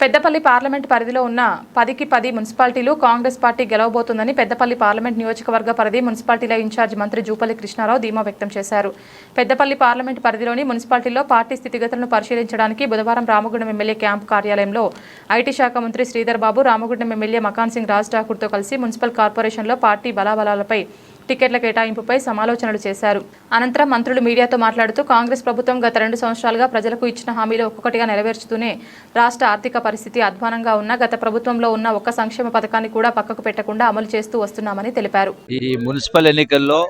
Peddapalli parliament పరిధిలో ఉన్న 10కి 10 మున్సిపాలిటీలు కాంగ్రెస్ పార్టీ గెలవబోతుందని పెద్దపల్లి పార్లమెంట్ నియోజకవర్గ పరిధి మున్సిపాలిటీల ఇన్ఛార్జ్ మంత్రి జూపల్లి కృష్ణారావు ధీమా వ్యక్తం చేశారు. పెద్దపల్లి పార్లమెంట్ పరిధిలోని మున్సిపాలిటీల్లో పార్టీ స్థితిగతులను పరిశీలించడానికి బుధవారం రామగుండం ఎమ్మెల్యే క్యాంపు కార్యాలయంలో ఐటీ శాఖ మంత్రి శ్రీధర్ బాబు, రామగుండం ఎమ్మెల్యే మకాన్ సింగ్ రాజ్ ఠాకూర్తో కలిసి మున్సిపల్ కార్పొరేషన్లో పార్టీ బలాబలాలపై టికెట్ల కేటాయింపుపై సమాలోచనలు చేశారు. అనంతరం మంత్రులు మీడియాతో మాట్లాడుతూ కాంగ్రెస్ ప్రభుత్వం గత 2 సంవత్సరాలుగా ప్రజలకు ఇచ్చిన హామీలు ఒక్కొక్కటిగా నెరవేర్చుతూనే రాష్ట్ర ఆర్థిక పరిస్థితి అధ్వానంగా ఉన్న గత ప్రభుత్వంలో ఉన్న ఒక్క సంక్షేమ పథకాన్ని కూడా పక్కకు పెట్టకుండా అమలు చేస్తూ వస్తున్నామని తెలిపారు. ఈ మున్సిపల్ ఎన్నికల్లో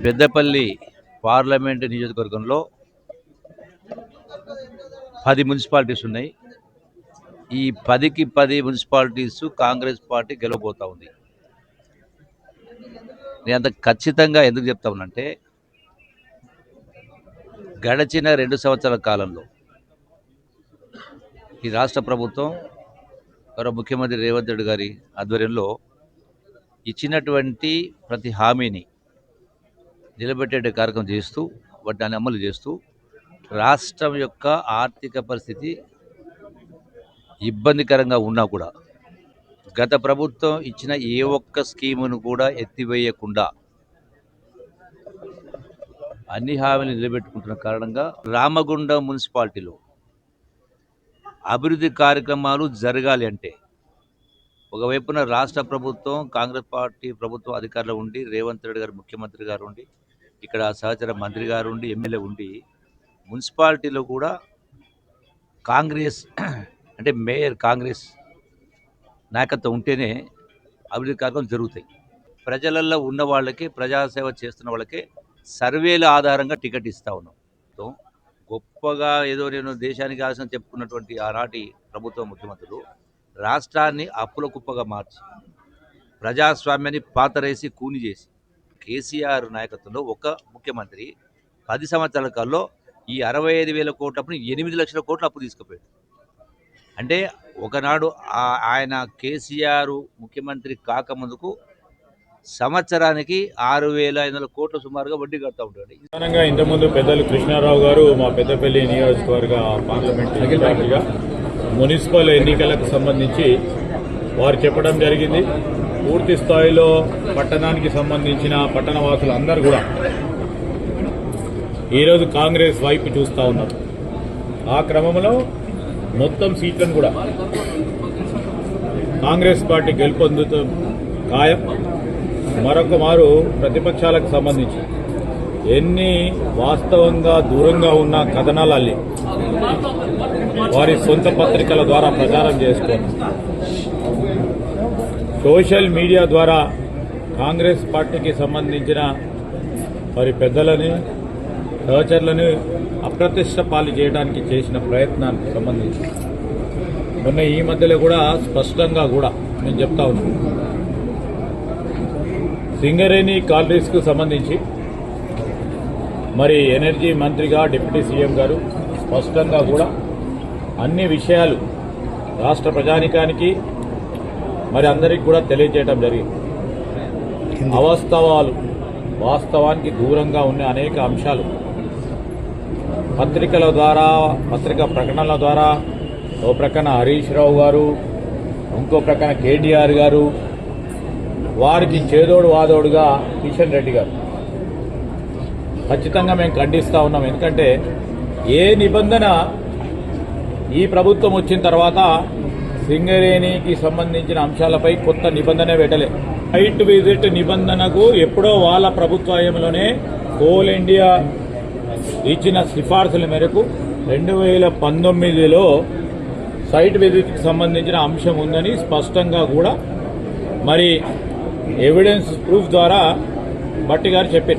పెద్దపల్లి పార్లమెంట్ నియోజకవర్గంలో 10 మున్సిపాలిటీస్ ఉన్నాయి. ఈ 10కి 10 మున్సిపాలిటీస్ కాంగ్రెస్ పార్టీ గెలవబోతా ఉంది. నేను అంత ఖచ్చితంగా ఎందుకు చెప్తా ఉన్నానంటే గడిచిన 2 సంవత్సరాల కాలంలో ఈ రాష్ట్ర ప్రభుత్వం గౌరవ ముఖ్యమంత్రి రేవంత్ రెడ్డి గారి ఆధ్వర్యంలో ఇచ్చినటువంటి ప్రతి హామీని నిలబెట్టే కార్యక్రమం చేస్తూ వాటిని అమలు చేస్తూ రాష్ట్రం యొక్క ఆర్థిక పరిస్థితి ఇబ్బందికరంగా ఉన్నా కూడా గత ప్రభుత్వం ఇచ్చిన ఏ ఒక్క స్కీమును కూడా ఎత్తివేయకుండా అన్ని హామీలు నిలబెట్టుకుంటున్న కారణంగా రామగుండం మున్సిపాలిటీలో అభివృద్ధి కార్యక్రమాలు జరగాలి అంటే ఒకవైపున రాష్ట్ర ప్రభుత్వం కాంగ్రెస్ పార్టీ ప్రభుత్వం అధికారంలో ఉండి రేవంత్ రెడ్డి గారు ముఖ్యమంత్రి గారు ఉండి ఇక్కడ సహచర మంత్రి గారు ఉండి ఎమ్మెల్యే ఉండి మున్సిపాలిటీలో కూడా కాంగ్రెస్ అంటే మేయర్ కాంగ్రెస్ నాయకత్వం ఉంటేనే అభివృద్ధి కార్యక్రమం జరుగుతాయి. ప్రజలలో ఉన్న వాళ్ళకి ప్రజాసేవ చేస్తున్న వాళ్ళకి సర్వేల ఆధారంగా టికెట్ ఇస్తూ ఉన్నాం. గొప్పగా ఏదో నేను దేశానికి ఆశం చెప్పుకున్నటువంటి ఆనాటి ప్రభుత్వ ముఖ్యమంత్రులు రాష్ట్రాన్ని అప్పుల కుప్పగా మార్చి ప్రజాస్వామ్యాన్ని పాతరేసి కూని చేసి కేసీఆర్ నాయకత్వంలో ఒక ముఖ్యమంత్రి 10 సంవత్సరాల కాలంలో ఈ 65,000 కోట్ల అప్పుని 8 లక్షల కోట్ల అప్పు తీసుకుపోయాడు. అంటే ఒకనాడు ఆయన కేసీఆర్ ముఖ్యమంత్రి కాకముందుకు సంవత్సరానికి 6,500 కోట్ల సుమారుగా వడ్డీ కడతా ఉంటాడు. ప్రధానంగా ఇంతకుముందు పెద్దలు కృష్ణారావు గారు మా పెద్దపల్లి నియోజకవర్గ పార్లమెంట్ ఇన్ఛార్జిగా మున్సిపల్ ఎన్నికలకు సంబంధించి వారు చెప్పడం జరిగింది. పూర్తి స్థాయిలో పట్టణానికి సంబంధించిన పట్టణ వాసులు అందరూ కూడా ఈరోజు కాంగ్రెస్ వైపు చూస్తూ ఉన్నారు. ఆ క్రమంలో మొత్తం సీట్లను కూడా కాంగ్రెస్ పార్టీ గెలుపొందుతూ ఖాయం. మరొక మారు ప్రతిపక్షాలకు సంబంధించి ఎన్ని వాస్తవంగా దూరంగా ఉన్న కథనాలు అల్లి వారి సొంత పత్రికల ద్వారా ప్రచారం చేసుకొని సోషల్ మీడియా ద్వారా కాంగ్రెస్ పార్టీకి సంబంధించిన వారి పెద్దలని సహచరులను అప్రతిష్ట పాలు చేయడానికి చేసిన ప్రయత్నానికి సంబంధించి మొన్న ఈ మధ్యలో కూడా స్పష్టంగా కూడా నేను చెప్తా ఉన్నాను. సింగరేణి కాలనీస్కు సంబంధించి మరి ఎనర్జీ మంత్రిగా డిప్యూటీ సీఎం గారు స్పష్టంగా కూడా అన్ని విషయాలు రాష్ట్ర ప్రజానికానికి మరి అందరికీ కూడా తెలియజేయడం జరిగింది. అవాస్తవాలు వాస్తవానికి దూరంగా ఉన్న అనేక అంశాలు పత్రికల ద్వారా పత్రికా ప్రకటనల ద్వారా ఓ ప్రక్కన హరీష్ రావు గారు, ఇంకో ప్రక్కన కేటీఆర్ గారు, వారికి చేదోడు వాదోడుగా కిషన్ రెడ్డి గారు ఖచ్చితంగా మేము ఖండిస్తూ ఉన్నాం. ఎందుకంటే ఏ నిబంధన ఈ ప్రభుత్వం వచ్చిన తర్వాత సింగరేణికి సంబంధించిన అంశాలపై కొత్త నిబంధన పెట్టలే. సైట్ విజిట్ నిబంధనకు ఎప్పుడో వాళ్ళ ప్రభుత్వంలోనే కోల్ ఇండియా ఇచ్చిన సిఫార్సుల మేరకు 2019లో సైట్ విజిట్కి సంబంధించిన అంశం ఉందని స్పష్టంగా కూడా మరి ఎవిడెన్స్ ప్రూఫ్ ద్వారా భట్టి గారు చెప్పారు.